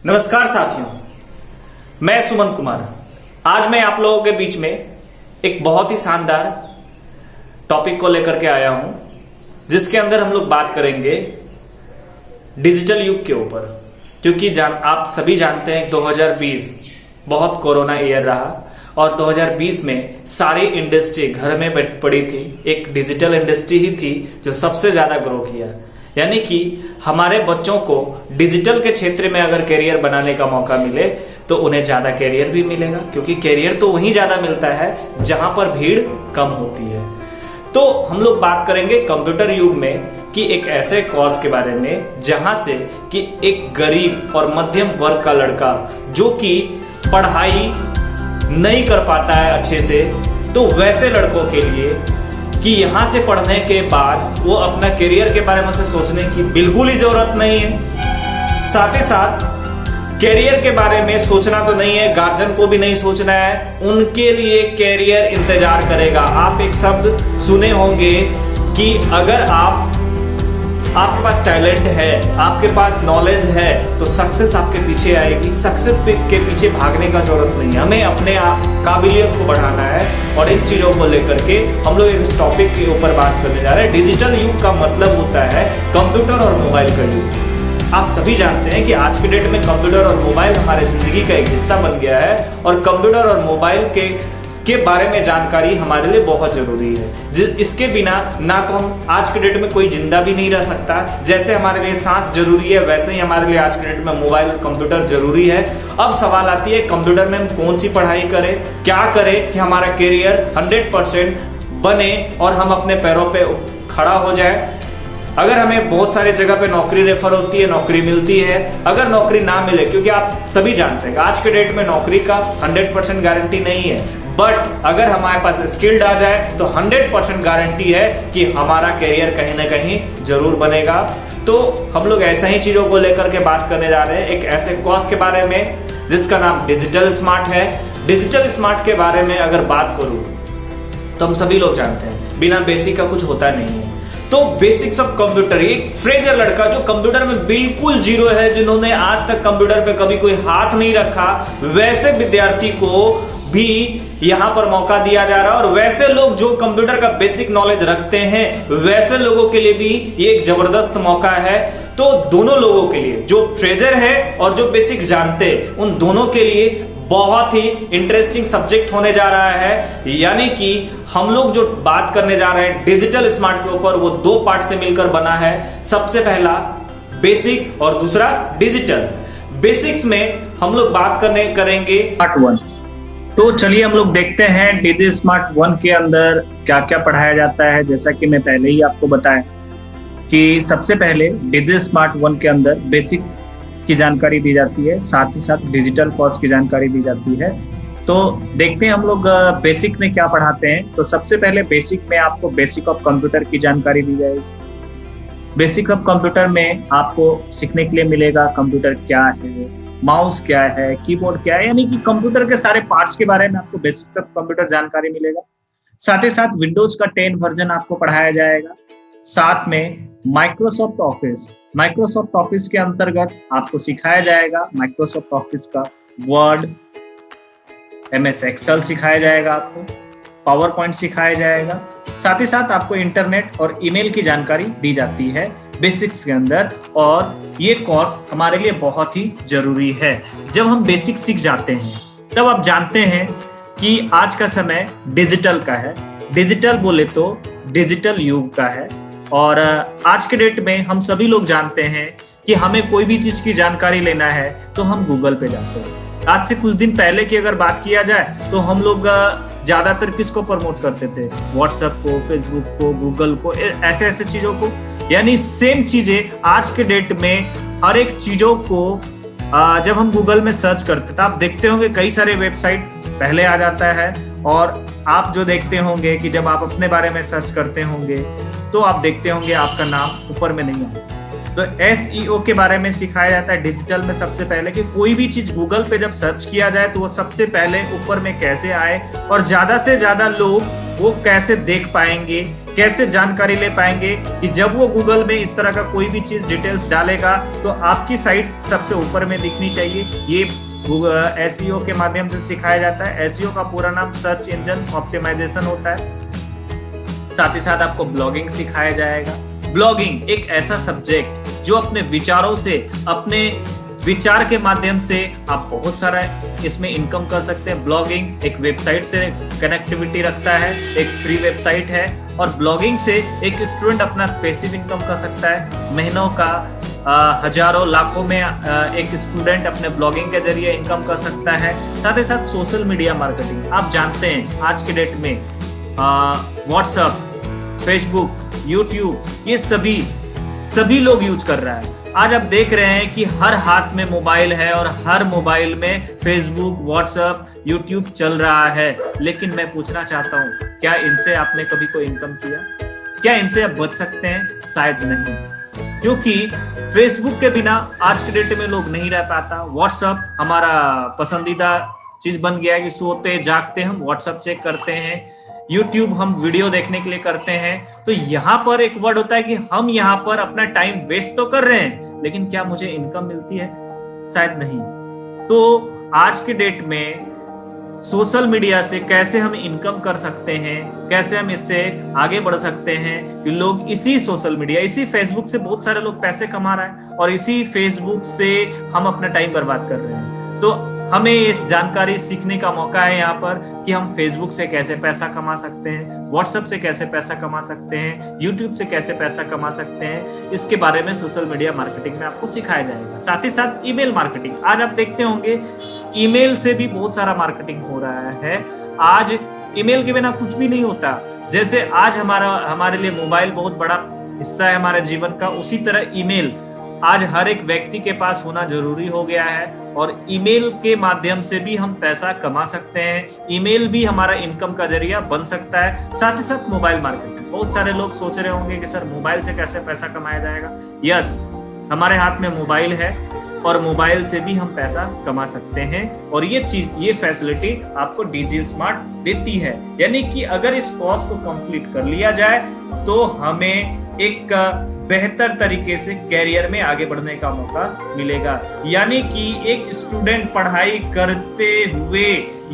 नमस्कार साथियों, मैं सुमन कुमार। आज मैं आप लोगों के बीच में एक बहुत ही शानदार टॉपिक को लेकर के आया हूं, जिसके अंदर हम लोग बात करेंगे डिजिटल युग के ऊपर। क्योंकि आप सभी जानते हैं 2020 बहुत कोरोना ईयर रहा और 2020 में सारी इंडस्ट्री घर में पड़ी थी। एक डिजिटल इंडस्ट्री ही थी जो सबसे ज्यादा ग्रो किया। यानी कि हमारे बच्चों को डिजिटल के क्षेत्र में अगर करियर बनाने का मौका मिले तो उन्हें ज्यादा करियर भी मिलेगा, क्योंकि करियर तो वहीं ज्यादा मिलता है जहां पर भीड़ कम होती है। तो हम लोग बात करेंगे कंप्यूटर युग में कि एक ऐसे कोर्स के बारे में जहां से कि एक गरीब और मध्यम वर्ग का लड़का जो कि पढ़ाई नहीं कर पाता है अच्छे से, तो वैसे लड़कों के लिए कि यहां से पढ़ने के बाद वो अपना करियर के बारे में उसे सोचने की बिल्कुल ही जरूरत नहीं है। साथ ही साथ करियर के बारे में सोचना तो नहीं है, गार्जियन को भी नहीं सोचना है, उनके लिए करियर इंतजार करेगा। आप एक शब्द सुने होंगे कि अगर आपके पास टैलेंट है, आपके पास नॉलेज है, तो सक्सेस आपके पीछे आएगी। सक्सेस के पीछे भागने का जरूरत नहीं है, हमें अपने काबिलियत को बढ़ाना है। और इन चीजों को लेकर के हम लोग इस टॉपिक के ऊपर बात करने जा रहे हैं। डिजिटल युग का मतलब होता है कंप्यूटर और मोबाइल का युग। आप सभी जानते हैं कि आज के डेट में कंप्यूटर और मोबाइल हमारे जिंदगी का एक हिस्सा बन गया है और कंप्यूटर और मोबाइल के बारे में जानकारी हमारे लिए बहुत जरूरी है। इसके बिना ना तो हम आज के डेट में कोई जिंदा भी नहीं रह सकता। जैसे हमारे लिए सांस जरूरी है, वैसे ही हमारे लिए आज के डेट में मोबाइल और कंप्यूटर जरूरी है। अब सवाल आती है कंप्यूटर में हम कौन सी पढ़ाई करें, क्या करें कि हमारा करियर 100% बने और हम अपने पैरों पे खड़ा हो जाए। अगर हमें बहुत सारी जगह पे नौकरी रेफर होती है, नौकरी मिलती है, अगर नौकरी ना मिले, क्योंकि आप सभी जानते हैं आज के डेट में नौकरी का 100% गारंटी नहीं है, बट अगर हमारे पास स्किल्ड आ जाए तो 100% गारंटी है कि हमारा करियर कहीं ना कहीं जरूर बनेगा। तो हम लोग ऐसा ही चीजों को लेकर के बात करने जा रहे हैं, एक ऐसे कोर्स के बारे में जिसका नाम डिजिटल स्मार्ट है। डिजिटल स्मार्ट के बारे में अगर बात करूं तो हम सभी लोग जानते हैं बिना बेसिक का कुछ होता नहीं है। तो बेसिक्स ऑफ कंप्यूटर, एक फ्रेजर लड़का जो कंप्यूटर में बिल्कुल जीरो है, जिन्होंने आज तक कंप्यूटर पे कभी कोई हाथ नहीं रखा, वैसे विद्यार्थी को भी यहां पर मौका दिया जा रहा है। और वैसे लोग जो कंप्यूटर का बेसिक नॉलेज रखते हैं, वैसे लोगों के लिए भी ये एक जबरदस्त मौका है। तो दोनों लोगों के लिए, जो फ्रेजर है और जो बेसिक जानते हैं, उन दोनों के लिए बहुत ही इंटरेस्टिंग सब्जेक्ट होने जा रहा है। यानी कि हम लोग जो बात करने जा रहे हैं डिजिटल स्मार्ट के ऊपर, वो दो पार्ट से मिलकर बना है। सबसे पहला बेसिक और दूसरा डिजिटल। बेसिक्स में हम लोग बात करेंगे पार्ट 1। तो चलिए हम लोग देखते हैं डिजिटल स्मार्ट 1 के अंदर क्या क्या पढ़ाया जाता है। जैसा कि मैं पहले ही आपको बताया कि सबसे पहले डिजिटल स्मार्ट 1 के अंदर बेसिक्स की जानकारी दी जाती है, साथ ही साथ डिजिटल कोर्स की जानकारी दी जाती है। तो देखते हैं हम लोग बेसिक में क्या पढ़ाते हैं। तो सबसे पहले बेसिक में आपको बेसिक ऑफ कंप्यूटर की जानकारी दी जाएगी। बेसिक ऑफ कंप्यूटर में आपको सीखने के लिए मिलेगा कंप्यूटर क्या है, माउस क्या है, कीबोर्ड क्या है, यानी कि कंप्यूटर के सारे पार्ट्स के बारे में आपको बेसिक्स ऑफ कंप्यूटर जानकारी मिलेगा। साथ ही साथ विंडोज का 10 वर्जन आपको पढ़ाया जाएगा। साथ में माइक्रोसॉफ्ट ऑफिस के अंतर्गत आपको सिखाया जाएगा माइक्रोसॉफ्ट ऑफिस का वर्ड, MS एक्सेल सिखाया जाएगा, आपको पावर पॉइंट सिखाया जाएगा। साथ ही साथ आपको इंटरनेट और ईमेल की जानकारी दी जाती है बेसिक्स के अंदर। और ये कोर्स हमारे लिए बहुत ही जरूरी है। जब हम बेसिक सीख जाते हैं तब आप जानते हैं कि आज का समय डिजिटल का है। डिजिटल बोले तो डिजिटल युग का है। और आज के डेट में हम सभी लोग जानते हैं कि हमें कोई भी चीज की जानकारी लेना है तो हम गूगल पे जाते हैं। आज से कुछ दिन पहले की अगर बात किया जाए तो हम लोग ज्यादातर किसको प्रमोट करते थे? व्हाट्सएप को, फेसबुक को, गूगल को, ऐसे चीजों को। यानी सेम चीजें आज के डेट में हर एक चीजों को जब हम गूगल में सर्च करते थे, आप देखते होंगे कई सारे वेबसाइट पहले आ जाता है। और आप जो देखते होंगे कि जब आप अपने बारे में सर्च करते होंगे तो आप देखते होंगे आपका नाम ऊपर में नहीं आता। तो SEO के बारे में सिखाया जाता है डिजिटल में सबसे पहले, कि कोई भी चीज गूगल पे जब सर्च किया जाए तो वो सबसे पहले ऊपर में कैसे आए और ज्यादा से ज्यादा लोग वो कैसे देख पाएंगे, कैसे जानकारी ले पाएंगे कि जब वो गूगल में इस तरह का कोई भी चीज डिटेल्स डालेगा तो आपकी साइट सबसे ऊपर में दिखनी चाहिए। ये एसईओ के माध्यम से सिखाया जाता है। एसईओ का पूरा नाम सर्च इंजन ऑप्टिमाइजेशन होता है। साथ ही साथ आपको ब्लॉगिंग सिखाया जाएगा। ब्लॉगिंग एक ऐसा सब्जेक्ट जो अपने विचारों से, अपने विचार के माध्यम से आप बहुत सारा इसमें इनकम कर सकते हैं। ब्लॉगिंग एक वेबसाइट से कनेक्टिविटी रखता है, एक फ्री वेबसाइट है, और ब्लॉगिंग से एक स्टूडेंट अपना पैसिव इनकम कर सकता है। महीनों का हजारों लाखों में एक स्टूडेंट अपने ब्लॉगिंग के जरिए इनकम कर सकता है। साथ ही साथ सोशल मीडिया मार्केटिंग, आप जानते हैं आज के डेट में व्हाट्सएप, फेसबुक, यूट्यूब, ये सभी लोग यूज कर रहा है। आज आप देख रहे हैं कि हर हाथ में मोबाइल है और हर मोबाइल में फेसबुक, व्हाट्सएप, यूट्यूब चल रहा है। लेकिन मैं पूछना चाहता हूं, क्या इनसे आपने कभी कोई इनकम किया? क्या इनसे आप बच सकते हैं? शायद नहीं, क्योंकि फेसबुक के बिना आज के डेट में लोग नहीं रह पाता। व्हाट्सएप हमारा पसंदीदा चीज बन गया है कि सोते जागते हम व्हाट्सएप चेक करते हैं। यूट्यूब हम वीडियो देखने के लिए करते हैं। तो यहाँ पर एक वर्ड होता है कि हम यहाँ पर अपना टाइम वेस्ट तो कर रहे हैं, लेकिन क्या मुझे इनकम मिलती है? शायद नहीं। तो आज के डेट में सोशल मीडिया से कैसे हम इनकम कर सकते हैं, कैसे हम इससे आगे बढ़ सकते हैं कि लोग इसी सोशल मीडिया, इसी फेसबुक से बहुत सारे लोग पैसे कमा रहे हैं और इसी फेसबुक से हम अपना टाइम बर्बाद कर रहे हैं। तो हमें इस जानकारी सीखने का मौका है यहाँ पर कि हम फेसबुक से कैसे पैसा कमा सकते हैं, व्हाट्सएप से कैसे पैसा कमा सकते हैं, यूट्यूब से कैसे पैसा कमा सकते हैं। इसके बारे में सोशल मीडिया मार्केटिंग में आपको सिखाया जाएगा। साथ ही साथ ईमेल मार्केटिंग, आज आप देखते होंगे ईमेल से भी बहुत सारा मार्केटिंग हो रहा है। आज ईमेल के बिना कुछ भी नहीं होता। जैसे आज हमारे लिए मोबाइल बहुत बड़ा हिस्सा है हमारे जीवन का, उसी तरह ईमेल आज हर एक व्यक्ति के पास होना जरूरी हो गया है और ईमेल के माध्यम से भी हम पैसा कमा सकते हैं। ईमेल भी हमारा इनकम का जरिया बन सकता है। साथ ही साथ मोबाइल मार्केटिंग, बहुत सारे लोग सोच रहे होंगे कि सर मोबाइल से कैसे पैसा कमाया जाएगा। यस, हमारे हाथ में मोबाइल है और मोबाइल से भी हम पैसा कमा सकते हैं और ये फैसिलिटी आपको डीजी स्मार्ट देती है। यानी कि अगर इस कोर्स को कंप्लीट कर लिया जाए तो हमें एक बेहतर तरीके से कैरियर में आगे बढ़ने का मौका मिलेगा। यानी कि एक स्टूडेंट पढ़ाई करते हुए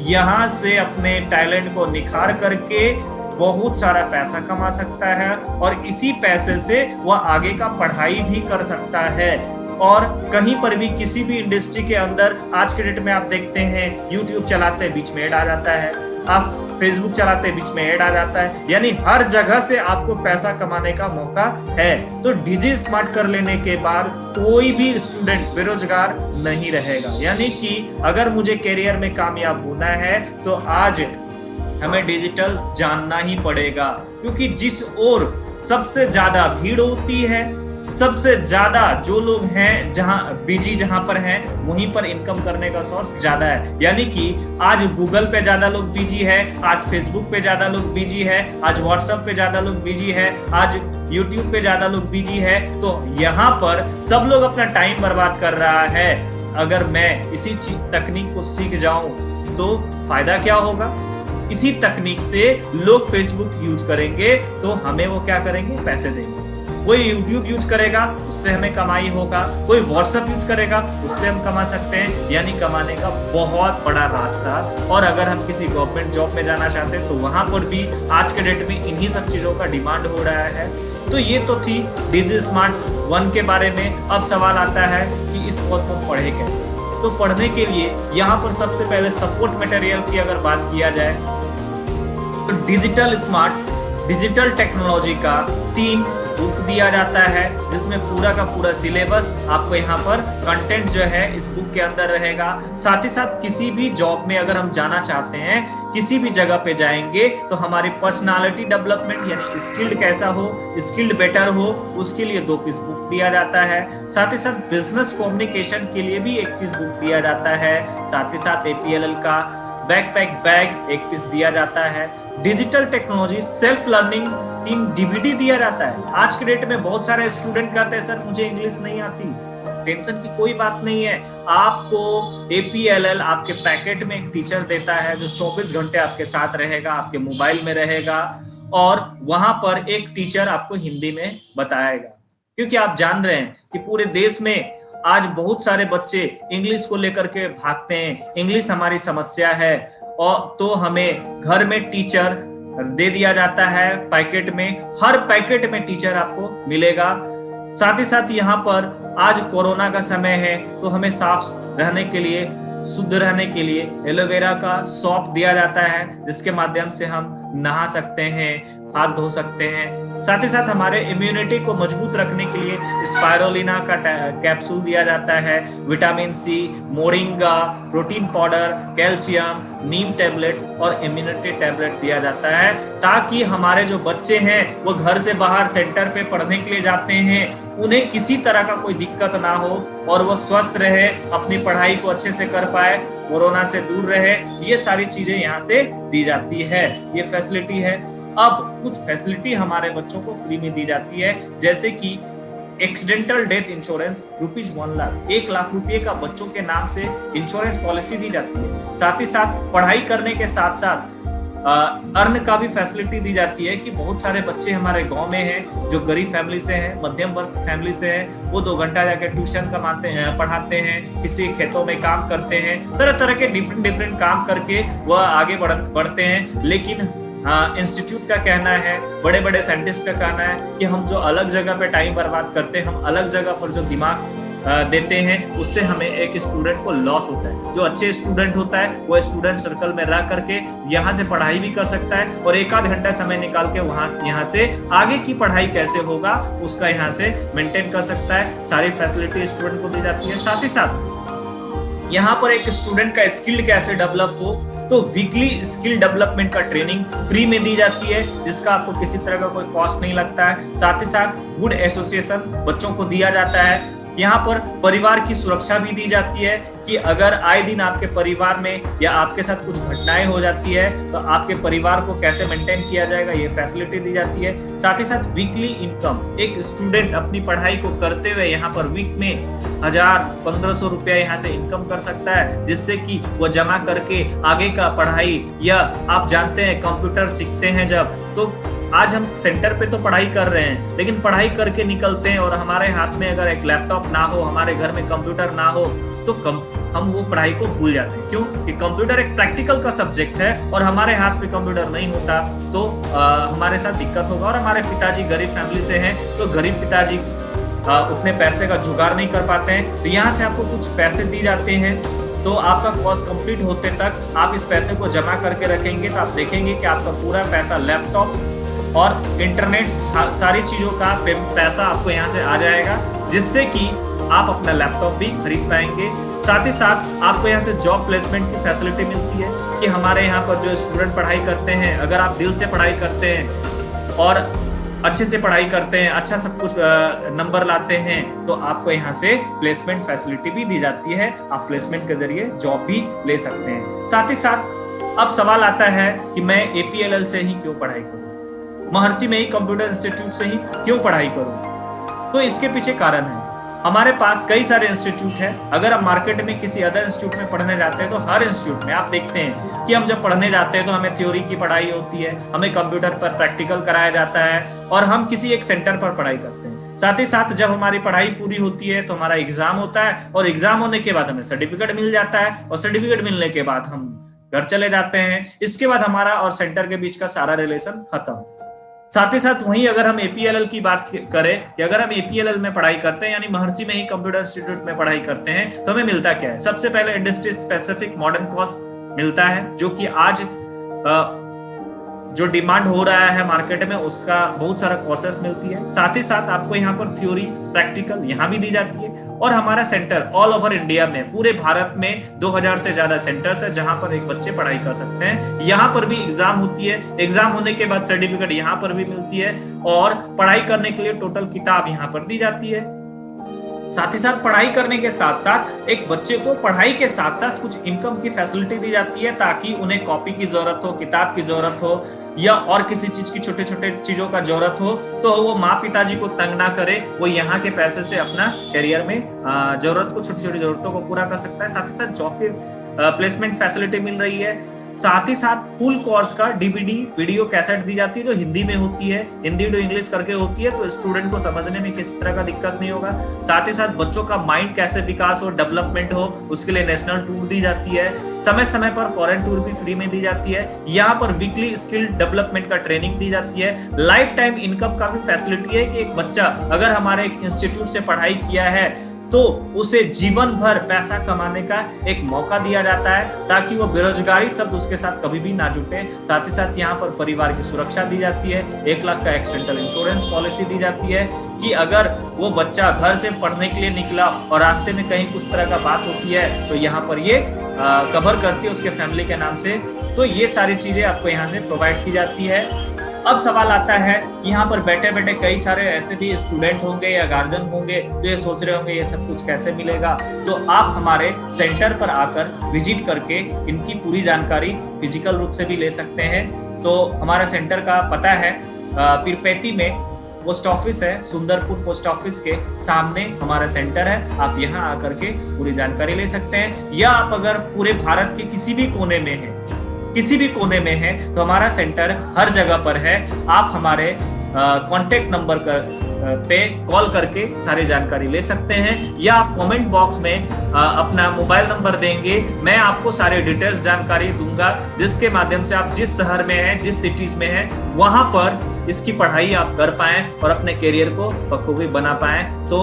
यहाँ से अपने टैलेंट को निखार करके बहुत सारा पैसा कमा सकता है और इसी पैसे से वह आगे का पढ़ाई भी कर सकता है। और कहीं पर भी किसी भी इंडस्ट्री के अंदर आज के डेट में आप देखते हैं यूट्यूब चलाते हैं बीच में ऐड आ जाता है, आप फेसबुक चलाते हैं बीच में ऐड आ जाता है, यानी हर जगह से आपको पैसा कमाने का मौका है। तो डीजी स्मार्ट कर लेने के बाद कोई भी स्टूडेंट बेरोजगार नहीं रहेगा। यानी कि अगर मुझे करियर में कामयाब होना है तो आज हमें डिजिटल जानना ही पड़ेगा, क्योंकि जिस ओर सबसे ज्यादा भीड़ होती है, सबसे ज्यादा जो लोग हैं जहां पर हैं वहीं पर इनकम करने का सोर्स ज्यादा है। यानी कि आज गूगल पे ज्यादा लोग बिजी है, आज फेसबुक पे ज्यादा लोग बिजी है, आज व्हाट्सएप पे ज्यादा लोग बिजी है, आज यूट्यूब पे ज्यादा लोग बिजी है। तो यहाँ पर सब लोग अपना टाइम बर्बाद कर रहा है। अगर मैं इसी तकनीक को सीख जाऊं तो फायदा क्या होगा? इसी तकनीक से लोग फेसबुक यूज करेंगे तो हमें वो क्या करेंगे? पैसे देंगे। कोई यूट्यूब यूज करेगा, उससे हमें कमाई होगा, कोई व्हाट्सएप यूज करेगा, उससे हम कमा सकते हैं। यानी कमाने का बहुत बड़ा रास्ता। और अगर हम किसी गवर्नमेंट जॉब में जाना चाहते हैं तो वहां पर भी आज के डेट में इन्हीं सब चीजों का डिमांड हो रहा है। तो ये तो थी डीजी स्मार्ट 1 के बारे में। अब सवाल आता है कि इस कोर्स को पढ़े कैसे। तो पढ़ने के लिए यहाँ पर सबसे पहले सपोर्ट मटेरियल की अगर बात किया जाए तो डिजिटल टेक्नोलॉजी का 3 बुक दिया जाता है, जिसमें पूरा का पूरा सिलेबस आपको यहाँ पर कंटेंट जो है इस बुक के अंदर रहेगा। साथ ही साथ किसी भी जॉब में अगर हम जाना चाहते हैं, किसी भी जगह पे जाएंगे तो हमारी पर्सनालिटी डेवलपमेंट यानी स्किल्ड कैसा हो, स्किल्ड बेटर हो, उसके लिए 2 पीस बुक दिया जाता है। साथ ही साथ बिजनेस कम्युनिकेशन के लिए भी 1 पीस बुक दिया जाता है। साथ ही साथ APLL का बैकपैक बैग 1 पीस दिया जाता है। Digital technology self learning 3 DVD दिया जाता है। आज के डेट में बहुत सारे स्टूडेंट कहते हैं सर मुझे इंग्लिश नहीं आती। टेंशन की कोई बात नहीं है। आपको APLL आपके पैकेट में एक टीचर देता है जो 24 घंटे आपके साथ रहेगा, आपके मोबाइल में रहेगा और वहां पर एक टीचर आपको हिंदी में बताएगा। क्योंकि आप जान रहे हैं कि पूरे देश में आज बहुत सारे बच्चे इंग्लिश को लेकर के भागते हैं, इंग्लिश हमारी समस्या है, और तो हमें घर में टीचर दे दिया जाता है पैकेट में, हर पैकेट में टीचर आपको मिलेगा। साथ ही साथ यहाँ पर आज कोरोना का समय है तो हमें साफ रहने के लिए, शुद्ध रहने के लिए एलोवेरा का सॉप दिया जाता है, जिसके माध्यम से हम नहा सकते हैं, हाथ धो सकते हैं। साथ ही साथ हमारे इम्यूनिटी को मजबूत रखने के लिए स्पाइरोलिना का कैप्सूल दिया जाता है, vitamin C, moringa, protein powder, calcium, neem tablet और इम्यूनिटी टैबलेट दिया जाता है, ताकि हमारे जो बच्चे हैं वो घर से बाहर सेंटर पे पढ़ने के लिए जाते हैं, उन्हें किसी तरह का कोई दिक्कत ना हो और वो स्वस्थ रहे, अपनी पढ़ाई को अच्छे से कर पाए, कोरोना से दूर रहे। ये सारी चीजें यहाँ से दी जाती है, ये फैसिलिटी है। अब कुछ फैसिलिटी हमारे बच्चों को फ्री में दी जाती है, जैसे कि accidental death insurance ₹1 lakh, 1 lakh रुपए का बच्चों के नाम से इंश्योरेंस पॉलिसी दी जाती है। साथ ही साथ पढ़ाई करने के साथ साथ अर्न का भी फैसिलिटी दी जाती है कि बहुत सारे बच्चे हमारे गांव में हैं जो गरीब फैमिली से हैं, मध्यम वर्ग फैमिली से हैं, वो 2 घंटा जाकर ट्यूशन कमाते हैं, पढ़ाते हैं, किसी खेतों में काम करते हैं, तरह तरह के डिफरेंट काम करके वह आगे बढ़ते हैं। लेकिन इंस्टीट्यूट का कहना है, बड़े बड़े साइंटिस्ट का कहना है कि हम जो अलग जगह पे टाइम बर्बाद करते हैं, हम अलग जगह पर जो दिमाग देते हैं, उससे हमें एक स्टूडेंट को लॉस होता है। जो अच्छे स्टूडेंट होता है वो स्टूडेंट सर्कल में रह करके यहाँ से पढ़ाई भी कर सकता है और 1 आध घंटा समय निकाल के यहाँ से आगे की पढ़ाई कैसे होगा उसका यहाँ से मेंटेन कर सकता है। सारी फैसिलिटी स्टूडेंट को दी जाती है। साथ ही साथ यहाँ पर एक स्टूडेंट का स्किल कैसे डेवलप हो, तो वीकली स्किल डेवलपमेंट का ट्रेनिंग फ्री में दी जाती है, जिसका आपको किसी तरह का कोई कॉस्ट नहीं लगता है। साथ ही साथ गुड एसोसिएशन बच्चों को दिया जाता है। यहाँ पर परिवार की सुरक्षा भी दी जाती है कि अगर आए दिन आपके परिवार में या आपके साथ कुछ घटनाएं हो जाती है तो आपके परिवार को कैसे मेंटेन किया जाएगा, ये फैसिलिटी दी जाती है। साथ ही साथ वीकली इनकम, एक स्टूडेंट अपनी पढ़ाई को करते हुए यहाँ पर वीक में 1000-1500 रुपया यहाँ से इनकम कर सकता है, जिससे कि वो जमा करके आगे का पढ़ाई, या आप जानते हैं कंप्यूटर सीखते हैं जब, तो आज हम सेंटर पे तो पढ़ाई कर रहे हैं, लेकिन पढ़ाई करके निकलते हैं और हमारे हाथ में अगर एक लैपटॉप ना हो, हमारे घर में कंप्यूटर ना हो, तो हम वो पढ़ाई को भूल जाते हैं। क्यों? कि कंप्यूटर एक प्रैक्टिकल का सब्जेक्ट है और हमारे हाथ में कंप्यूटर नहीं होता तो हमारे साथ दिक्कत होगा। और हमारे पिताजी गरीब फैमिली से हैं, तो गरीब पिताजी उतने पैसे का जुगाड़ नहीं कर पाते हैं, तो यहाँ से आपको कुछ पैसे दिए जाते हैं। तो आपका कोर्स कंप्लीट होते तक आप इस पैसे को जमा करके रखेंगे, तो आप देखेंगे कि आपका पूरा पैसा लैपटॉप्स और इंटरनेट, सारी चीजों का पैसा आपको यहाँ से आ जाएगा, जिससे कि आप अपना लैपटॉप भी खरीद पाएंगे। साथ ही साथ आपको यहाँ से जॉब प्लेसमेंट की फैसिलिटी मिलती है कि हमारे यहाँ पर जो स्टूडेंट पढ़ाई करते हैं, अगर आप दिल से पढ़ाई करते हैं और अच्छे से पढ़ाई करते हैं, अच्छा सब कुछ नंबर लाते हैं, तो आपको यहाँ से प्लेसमेंट फैसिलिटी भी दी जाती है। आप प्लेसमेंट के जरिए जॉब भी ले सकते हैं। साथ ही साथ अब सवाल आता है कि मैं APLL से ही क्यों पढ़ाई करूं, महर्षि में ही कंप्यूटर इंस्टीट्यूट से ही क्यों पढ़ाई करूं? तो इसके पीछे कारण है, हमारे पास कई सारे इंस्टीट्यूट हैं। अगर आप मार्केट में किसी अदर इंस्टीट्यूट में पढ़ने जाते हैं तो हर इंस्टीट्यूट में आप देखते हैं कि हम जब पढ़ने जाते हैं तो हमें थ्योरी की पढ़ाई होती है, हमें कंप्यूटर पर प्रैक्टिकल कराया जाता है और हम किसी एक सेंटर पर पढ़ाई करते हैं। साथ ही साथ जब हमारी पढ़ाई पूरी होती है तो हमारा एग्जाम होता है और एग्जाम होने के बाद हमें सर्टिफिकेट मिल जाता है और सर्टिफिकेट मिलने के बाद हम घर चले जाते हैं। इसके बाद हमारा और सेंटर के बीच का सारा रिलेशन खत्म। साथ ही साथ वहीं अगर हम APLL की बात करें कि अगर हम APLL में पढ़ाई करते हैं, यानी महर्षि में ही कंप्यूटर इंस्टीट्यूट में पढ़ाई करते हैं, तो हमें मिलता क्या है? सबसे पहले इंडस्ट्री स्पेसिफिक मॉडर्न कोर्स मिलता है, जो कि आज जो डिमांड हो रहा है मार्केट में, उसका बहुत सारा कोर्सेस मिलती है। साथ ही साथ आपको यहाँ पर थ्योरी, प्रैक्टिकल यहाँ भी दी जाती है। और हमारा सेंटर ऑल ओवर इंडिया में, पूरे भारत में 2000 से ज्यादा सेंटर्स है जहां पर एक बच्चे पढ़ाई कर सकते हैं। यहाँ पर भी एग्जाम होती है, एग्जाम होने के बाद सर्टिफिकेट यहाँ पर भी मिलती है और पढ़ाई करने के लिए टोटल किताब यहाँ पर दी जाती है। साथ ही साथ पढ़ाई करने के साथ साथ एक बच्चे को पढ़ाई के साथ साथ कुछ इनकम की फैसिलिटी दी जाती है, ताकि उन्हें कॉपी की जरूरत हो, किताब की जरूरत हो या और किसी चीज की छोटे छोटे चीजों का जरूरत हो, तो वो माँ पिताजी को तंग ना करे, वो यहाँ के पैसे से अपना करियर में जरूरत को, छोटी छोटी जरूरतों को पूरा कर सकता है। साथ ही साथ जॉब की प्लेसमेंट फैसिलिटी मिल रही है। साथ ही साथ फुल कोर्स का डीवीडी वीडियो कैसेट दी जाती है जो हिंदी में होती है, हिंदी टू इंग्लिश करके होती है, तो स्टूडेंट को समझने में किसी तरह का दिक्कत नहीं होगा। साथ ही साथ बच्चों का माइंड कैसे विकास हो, डेवलपमेंट हो, उसके लिए नेशनल टूर दी जाती है। समय समय पर फॉरेन टूर भी फ्री में दी जाती है। यहाँ पर वीकली स्किल डेवलपमेंट का ट्रेनिंग दी जाती है। लाइफ टाइम इनकम का भी फैसिलिटी है कि एक बच्चा अगर हमारे इंस्टीट्यूट से पढ़ाई किया है तो उसे जीवन भर पैसा कमाने का एक मौका दिया जाता है, ताकि वो बेरोजगारी शब्द उसके साथ कभी भी ना जुटे। साथ ही साथ यहाँ पर परिवार की सुरक्षा दी जाती है। 1 लाख का एक्सीडेंटल इंश्योरेंस पॉलिसी दी जाती है कि अगर वो बच्चा घर से पढ़ने के लिए निकला और रास्ते में कहीं कुछ तरह का बात होती है तो यहाँ पर ये कवर करती है उसके फैमिली के नाम से। तो ये सारी चीजें आपको यहाँ से प्रोवाइड की जाती है। अब सवाल आता है, यहाँ पर बैठे बैठे कई सारे ऐसे भी स्टूडेंट होंगे या गार्जियन होंगे जो ये सोच रहे होंगे ये सब कुछ कैसे मिलेगा। तो आप हमारे सेंटर पर आकर विजिट करके इनकी पूरी जानकारी फिजिकल रूप से भी ले सकते हैं। तो हमारा सेंटर का पता है पीरपैती में पोस्ट ऑफिस है, सुंदरपुर पोस्ट ऑफिस के सामने हमारा सेंटर है। आप यहाँ आकर के पूरी जानकारी ले सकते हैं, या आप अगर पूरे भारत के किसी भी कोने में है तो हमारा सेंटर हर जगह पर है। आप हमारे कांटेक्ट नंबर पे कॉल करके सारी जानकारी ले सकते हैं, या आप कमेंट बॉक्स में अपना मोबाइल नंबर देंगे, मैं आपको सारे डिटेल्स जानकारी दूंगा, जिसके माध्यम से आप जिस शहर में हैं, जिस सिटीज में हैं, वहां पर इसकी पढ़ाई आप कर पाएं और अपने करियर को बखूबी बना पाएं। तो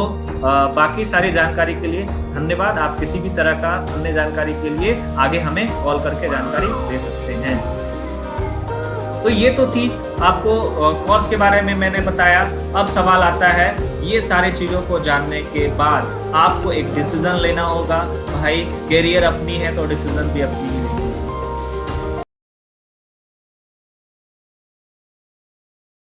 बाकी सारी जानकारी के लिए धन्यवाद। आप किसी भी तरह का अन्य जानकारी के लिए आगे हमें कॉल करके जानकारी दे सकते हैं। तो ये तो थी आपको कोर्स के बारे में मैंने बताया। अब सवाल आता है, ये सारी चीजों को जानने के बाद आपको एक डिसीजन लेना होगा। भाई करियर अपनी है तो डिसीजन भी अपनी